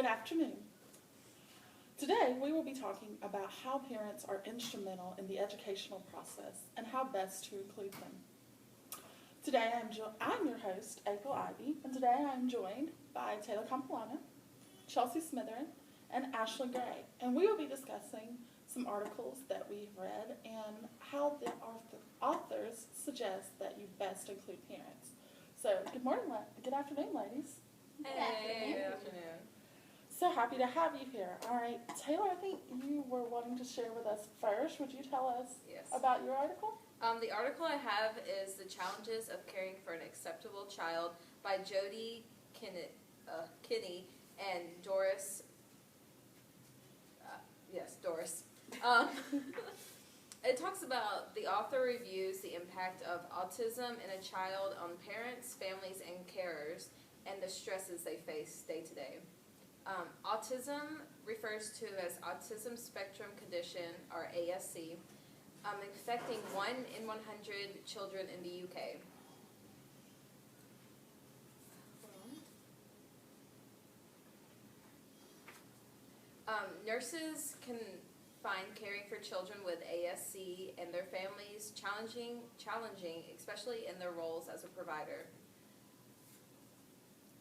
Good afternoon. Today we will be talking about how parents are instrumental in the educational process and how best to include them. Today I'm your host, April Ivy, and today I'm joined by Taylor Campilano, Chelsea Smitherin, and Ashley Gray, and we will be discussing some articles that we've read and how the authors suggest that you best include parents. So, good afternoon, ladies. Hey, good afternoon. So happy to have you here. All right, Taylor, I think you were wanting to share with us first. Would you tell us about your article? The article I have is The Challenges of Caring for an Acceptable Child by Jody Kinney and Doris. Doris. It talks about the author reviews the impact of autism in a child on parents, families, and carers, and the stresses they face day to day. Autism refers to as Autism Spectrum Condition, or ASC, affecting 1 in 100 children in the UK. Nurses can find caring for children with ASC and their families challenging, especially in their roles as a provider.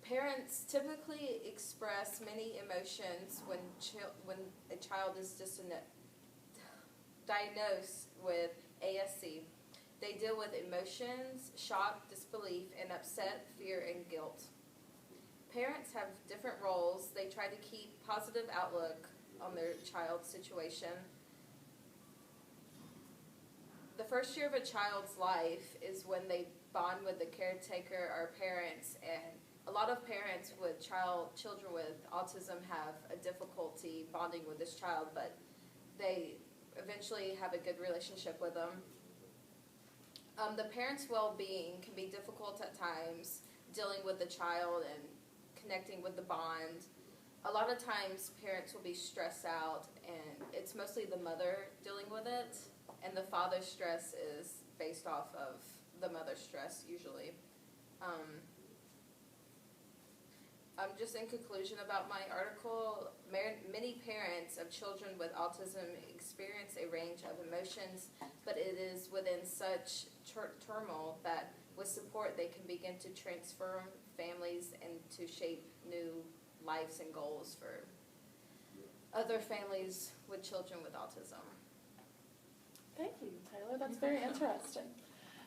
Parents typically express many emotions when a child is diagnosed with ASC. They deal with emotions, shock, disbelief, and upset, fear, and guilt. Parents have different roles. They try to keep positive outlook on their child's situation. The first year of a child's life is when they bond with the caretaker or parents, and a lot of parents with children with autism have a difficulty bonding with this child, but they eventually have a good relationship with them. The parent's well-being can be difficult at times, dealing with the child and connecting with the bond. A lot of times parents will be stressed out, and it's mostly the mother dealing with it, and the father's stress is based off of the mother's stress usually. Just in conclusion about my article, many parents of children with autism experience a range of emotions, but it is within such turmoil that with support they can begin to transform families and to shape new lives and goals for other families with children with autism. Thank you, Taylor. That's very interesting.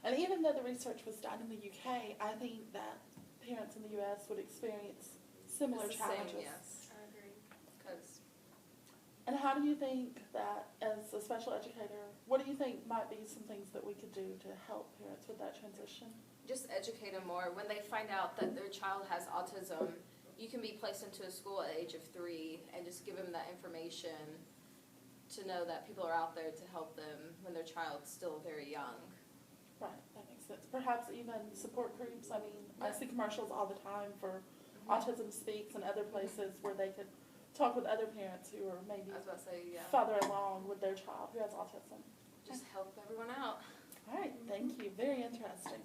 And even though the research was done in the UK, I think that parents in the US would experience similar challenges. Yes, I agree. And how do you think that, as a special educator, what do you think might be some things that we could do to help parents with that transition? Just educate them more. When they find out that their child has autism, you can be placed into a school at the age of 3 and just give them that information to know that people are out there to help them when their child's still very young. Right, that makes sense. Perhaps even support groups. I mean, I see commercials all the time for Autism Speaks and other places where they could talk with other parents who are maybe farther along with their child who has autism. Just help everyone out. All right, thank you. Very interesting.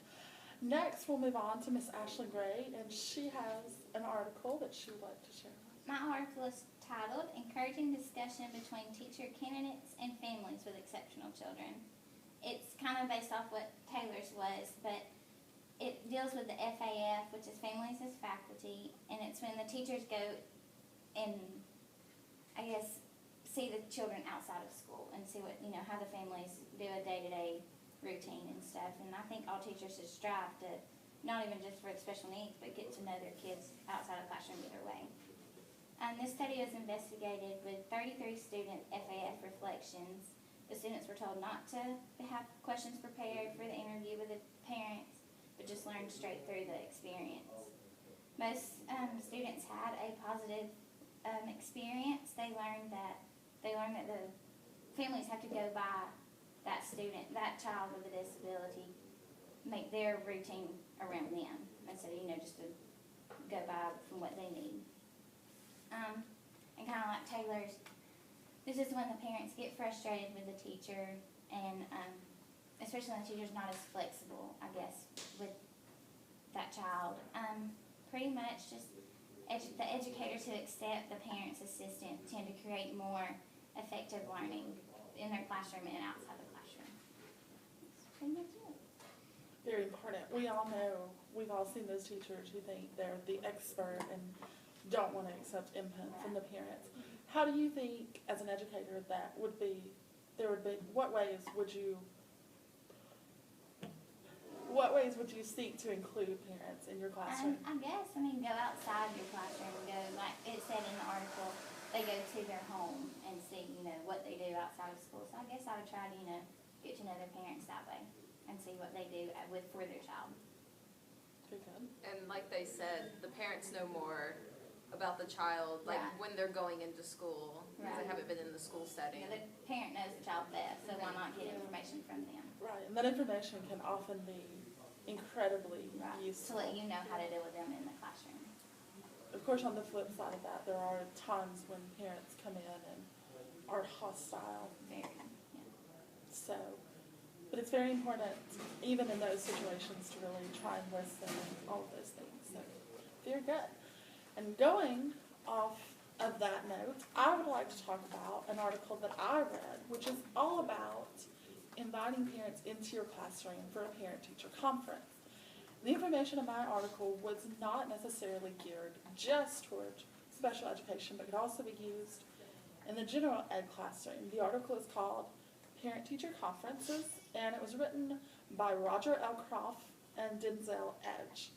Next, we'll move on to Miss Ashley Gray, and she has an article that she would like to share. My article is titled, Encouraging Discussion Between Teacher Candidates and Families with Exceptional Children. It's kind of based off what Taylor's was, but it deals with the FAF, which is Families as Faculty, and it's when the teachers go and, I guess, see the children outside of school and see what, how the families do a day-to-day routine and stuff. And I think all teachers should strive to, not even just for special needs, but get to know their kids outside of the classroom either way. This study was investigated with 33 student FAF reflections. The students were told not to have questions prepared for the interview with the parents, but just learn straight through the experience. Most students had a positive experience. They learned that the families have to go by that child with a disability, make their routine around them instead of just to go by from what they need. And kind of like Taylor's, this is when the parents get frustrated with the teacher, and especially when the teacher's not as flexible, I guess, with that child. Pretty much just the educators who accept the parent's assistance tend to create more effective learning in their classroom and outside the classroom. That's pretty much it. Very important. We all know, we've all seen those teachers who think they're the expert and don't want to accept input from the parents. How do you think, as an educator, what ways would you seek to include parents in your classroom? I guess, go outside your classroom, go, like it said in the article, they go to their home and see, what they do outside of school. So I guess I would try to, get to know their parents that way and see what they do for their child. Very good. And like they said, the parents know more about the child, like Right. when they're going into school, because Right. they haven't been in the school setting. The parent knows the child best, so why not get information from them? Right, and that information can often be incredibly Right. To useful. let you know how to deal with them in the classroom. Of course, on the flip side of that, there are times when parents come in and are hostile. Very, yeah. So, but it's very important, even in those situations, to really try and listen and all of those things. So, very good. And going off of that note, I would like to talk about an article that I read, which is all about inviting parents into your classroom for a parent-teacher conference. The information in my article was not necessarily geared just toward special education, but could also be used in the general ed classroom. The article is called Parent-Teacher Conferences, and it was written by Roger L. Croft and Denzel Edge.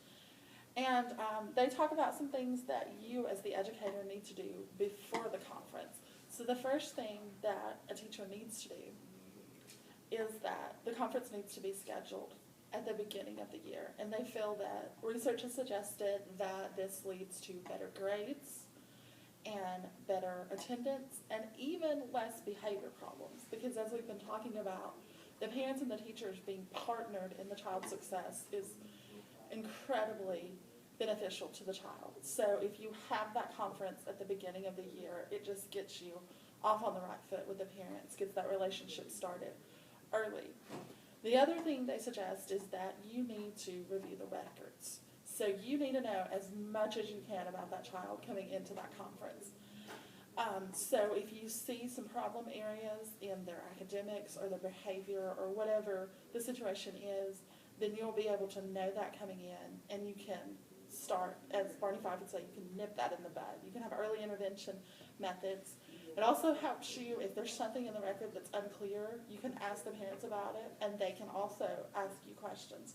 And they talk about some things that you as the educator need to do before the conference. So the first thing that a teacher needs to do is that the conference needs to be scheduled at the beginning of the year. And they feel that research has suggested that this leads to better grades and better attendance and even less behavior problems. Because as we've been talking about, the parents and the teachers being partnered in the child's success is incredibly beneficial to the child. So if you have that conference at the beginning of the year, it just gets you off on the right foot with the parents, gets that relationship started early. The other thing they suggest is that you need to review the records. So you need to know as much as you can about that child coming into that conference. So if you see some problem areas in their academics or their behavior or whatever the situation is, then you'll be able to know that coming in, and you can start, as Barney Fife would say, you can nip that in the bud. You can have early intervention methods. It also helps you, if there's something in the record that's unclear, you can ask the parents about it, and they can also ask you questions.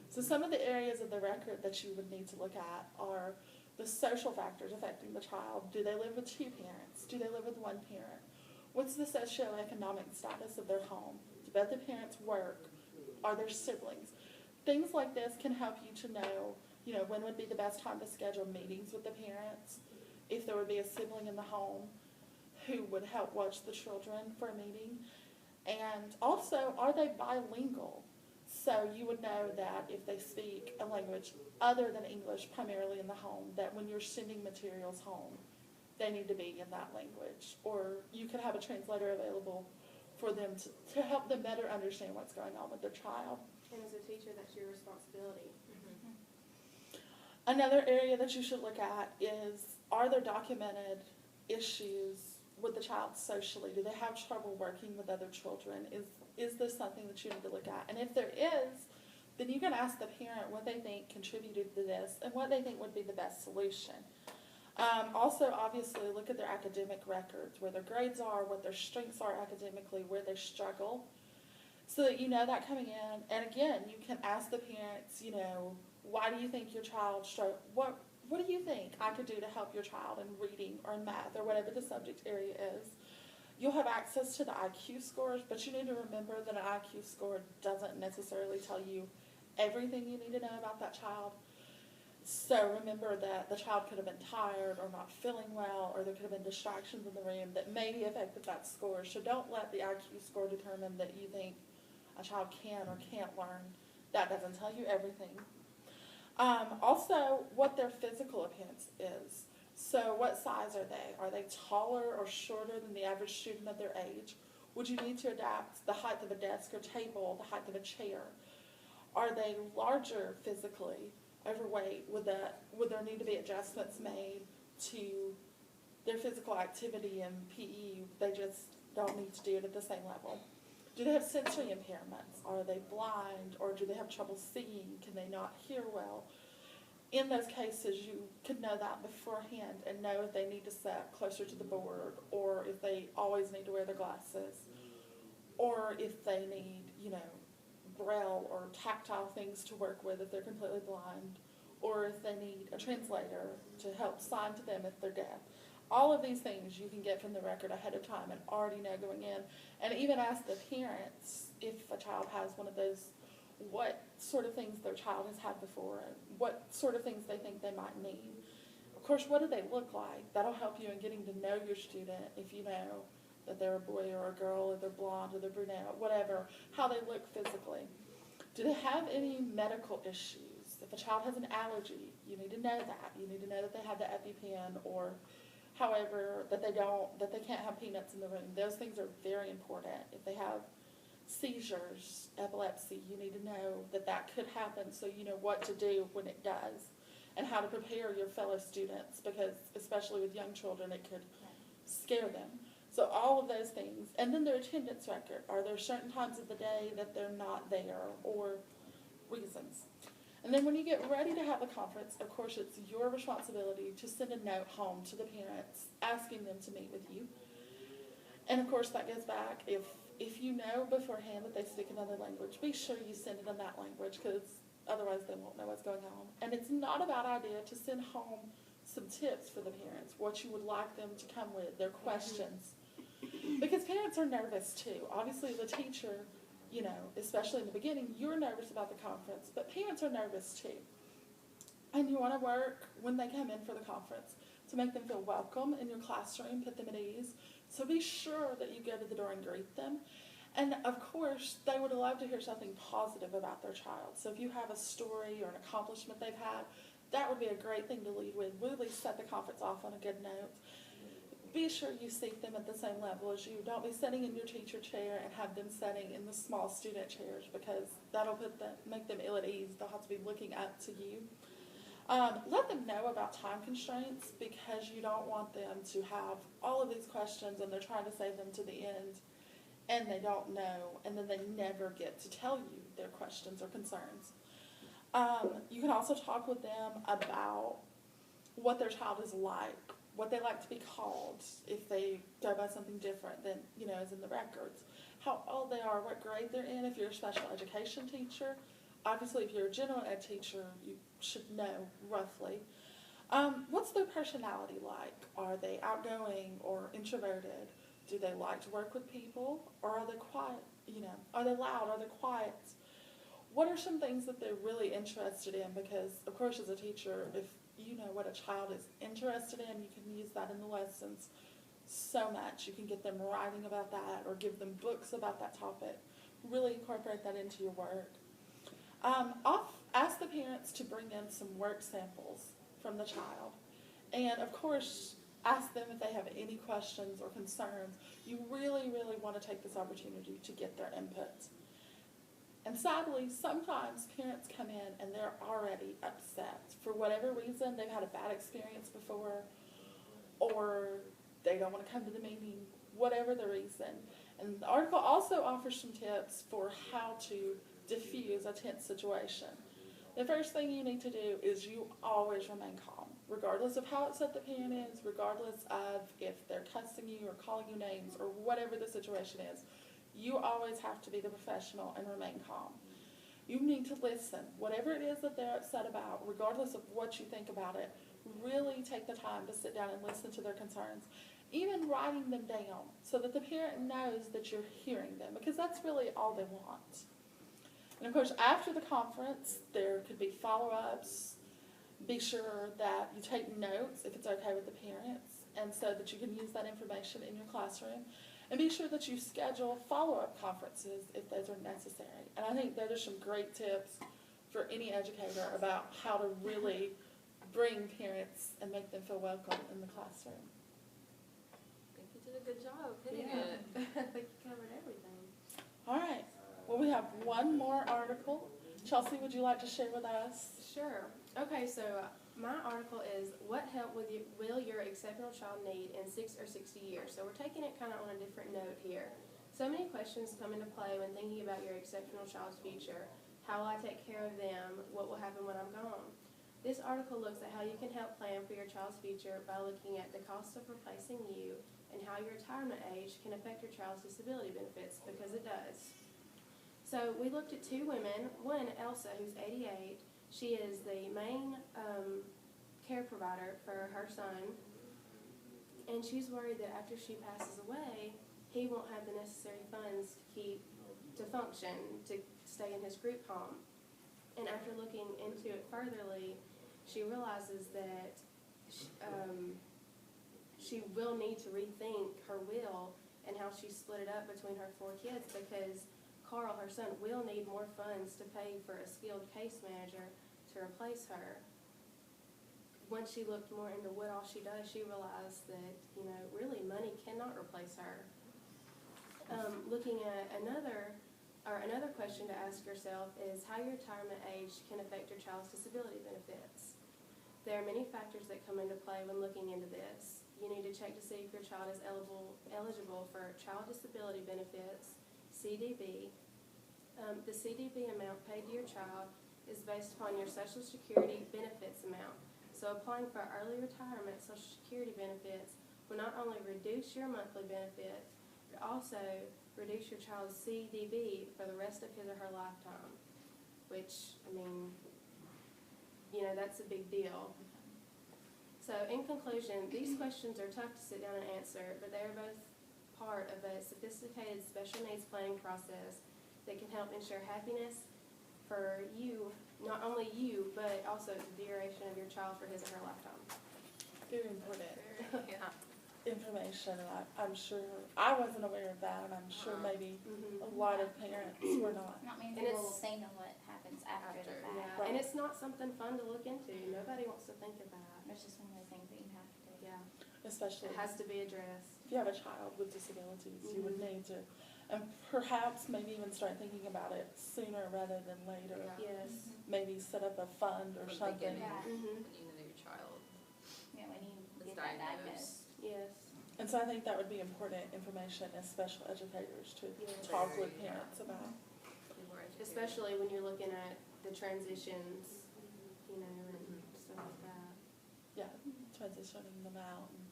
So some of the areas of the record that you would need to look at are the social factors affecting the child. Do they live with two parents? Do they live with one parent? What's the socioeconomic status of their home? Do both the parents work? Are there siblings? Things like this can help you to know, when would be the best time to schedule meetings with the parents, if there would be a sibling in the home who would help watch the children for a meeting. And also, are they bilingual? So you would know that if they speak a language other than English primarily in the home, that when you're sending materials home, they need to be in that language. Or you could have a translator available for them to help them better understand what's going on with their child. And as a teacher, that's your responsibility. Another area that you should look at is, are there documented issues with the child socially? Do they have trouble working with other children? Is this something that you need to look at? And if there is, then you can ask the parent what they think contributed to this and what they think would be the best solution. Also, obviously, look at their academic records, where their grades are, what their strengths are academically, where they struggle, so that you know that coming in. And again, you can ask the parents, why do you think your child struggled? What do you think I could do to help your child in reading or in math or whatever the subject area is? You'll have access to the IQ scores, but you need to remember that an IQ score doesn't necessarily tell you everything you need to know about that child. So remember that the child could have been tired or not feeling well, or there could have been distractions in the room that maybe affected that score. So don't let the IQ score determine that you think a child can or can't learn. That doesn't tell you everything. Also, what their physical appearance is. So what size are they? Are they taller or shorter than the average student of their age? Would you need to adapt the height of a desk or table, the height of a chair? Are they larger physically? overweight, would there need to be adjustments made to their physical activity and PE? They just don't need to do it at the same level. Do they have sensory impairments? Are they blind, or do they have trouble seeing? Can they not hear well? In those cases, you could know that beforehand and know if they need to sit closer to the board, or if they always need to wear their glasses, or if they need, braille or tactile things to work with if they're completely blind, or if they need a translator to help sign to them if they're deaf. All of these things you can get from the record ahead of time and already know going in, and even ask the parents if a child has one of those, what sort of things their child has had before and what sort of things they think they might need. Of course, what do they look like? That'll help you in getting to know your student if you know that they're a boy or a girl, or they're blonde or they're brunette, whatever, how they look physically. Do they have any medical issues? If a child has an allergy, you need to know that. You need to know that they have the EpiPen, or however, that they can't have peanuts in the room. Those things are very important. If they have seizures, epilepsy, you need to know that could happen, so you know what to do when it does, and how to prepare your fellow students, because especially with young children, it could scare them. So all of those things. And then their attendance record. Are there certain times of the day that they're not there, or reasons? And then when you get ready to have a conference, of course, it's your responsibility to send a note home to the parents asking them to meet with you. And of course, that goes back, if you know beforehand that they speak another language, be sure you send it in that language, because otherwise they won't know what's going on. And it's not a bad idea to send home some tips for the parents, what you would like them to come with, their questions. Because parents are nervous too. Obviously, the teacher, especially in the beginning, you're nervous about the conference, but parents are nervous too. And you want to work when they come in for the conference to make them feel welcome in your classroom, put them at ease. So be sure that you go to the door and greet them. And of course, they would love to hear something positive about their child. So if you have a story or an accomplishment they've had, that would be a great thing to lead with. Really set the conference off on a good note. Be sure you seat them at the same level as you. Don't be sitting in your teacher chair and have them sitting in the small student chairs, because that'll make them ill at ease. They'll have to be looking up to you. Let them know about time constraints, because you don't want them to have all of these questions and they're trying to save them to the end and they don't know, and then they never get to tell you their questions or concerns. You can also talk with them about what their child is like, what they like to be called if they go by something different than, is in the records, how old they are, what grade they're in. If you're a special education teacher, obviously if you're a general ed teacher, you should know roughly. What's their personality like? Are they outgoing or introverted? Do they like to work with people, or are they quiet? Are they loud? Are they quiet? What are some things that they're really interested in? Because, of course, as a teacher, if you know what a child is interested in, you can use that in the lessons so much. You can get them writing about that, or give them books about that topic. Really incorporate that into your work. Ask the parents to bring in some work samples from the child. And, of course, ask them if they have any questions or concerns. You really, really want to take this opportunity to get their input. And sadly, sometimes parents come in and they're already upset. For whatever reason, they've had a bad experience before, or they don't want to come to the meeting, whatever the reason. And the article also offers some tips for how to diffuse a tense situation. The first thing you need to do is you always remain calm, regardless of how upset the parent is, regardless of if they're cussing you or calling you names or whatever the situation is. You always have to be the professional and remain calm. You need to listen. Whatever it is that they're upset about, regardless of what you think about it, really take the time to sit down and listen to their concerns. Even writing them down so that the parent knows that you're hearing them, because that's really all they want. And of course, after the conference, there could be follow-ups. Be sure that you take notes if it's okay with the parents, and so that you can use that information in your classroom. And be sure that you schedule follow-up conferences if those are necessary. And I think those are some great tips for any educator about how to really bring parents and make them feel welcome in the classroom. I think you did a good job hitting it. I think you covered everything. All right. Well, we have one more article, Chelsea, would you like to share with us? Sure. Okay, so my article is what help will your exceptional child need in 6 or 60 years? So we're taking it kind of on a different note here. So many questions come into play when thinking about your exceptional child's future. How will I take care of them? What will happen when I'm gone? This article looks at how you can help plan for your child's future by looking at the cost of replacing you and how your retirement age can affect your child's disability benefits, because it does. So we looked at 2 women. One, Elsa, who's 88. She is the main care provider for her son, and she's worried that after she passes away, he won't have the necessary funds to function, to stay in his group home. And after looking into it furtherly, she realizes that she will need to rethink her will and how she split it up between her 4 kids, because Carl, her son, will need more funds to pay for a skilled case manager to replace her. Once she looked more into what all she does, she realized that, really money cannot replace her. Looking at another question to ask yourself is how your retirement age can affect your child's disability benefits. There are many factors that come into play when looking into this. You need to check to see if your child is eligible for Child Disability Benefits, CDB. The CDB amount paid to your child is based upon your Social Security benefits amount. So applying for early retirement Social Security benefits will not only reduce your monthly benefit, but also reduce your child's CDB for the rest of his or her lifetime, which, that's a big deal. So in conclusion, these questions are tough to sit down and answer, but they are both part of a sophisticated special needs planning process that can help ensure happiness for you, not only you, but also the duration of your child for his or her lifetime. Very important Yeah. information, and I'm sure I wasn't aware of that, and I'm sure maybe a lot of parents were not. Not many And people will it's- think of what happens after the After, fact. Yeah, Right. and it's not something fun to look into. Nobody wants to think of that. It's just one of those things that you have to do. Yeah, Especially it has to be addressed. if you have a child with disabilities, you would need to, and perhaps maybe even start thinking about it sooner rather than later. Yeah. Yes. Maybe set up a fund or From the something. beginning. Yeah. Mhm. When you know your child Yeah, when you is get that diagnosed. diagnosed. Yes. And so I think that would be important information as special educators to Yes. talk with Very, parents about. Be more educated. Especially when you're looking at the transitions, and stuff like that. Yeah, transitioning them out, and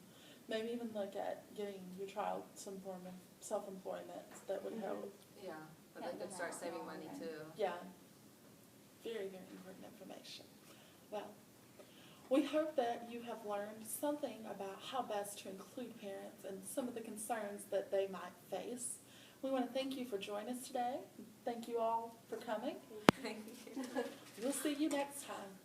maybe even look at getting your child some form of self-employment that would help. Yeah, but Help they could them start out saving longer. money too. Yeah, very, very important information. Well, we hope that you have learned something about how best to include parents and some of the concerns that they might face. We want to thank you for joining us today. Thank you all for coming. Thank you. We'll see you next time.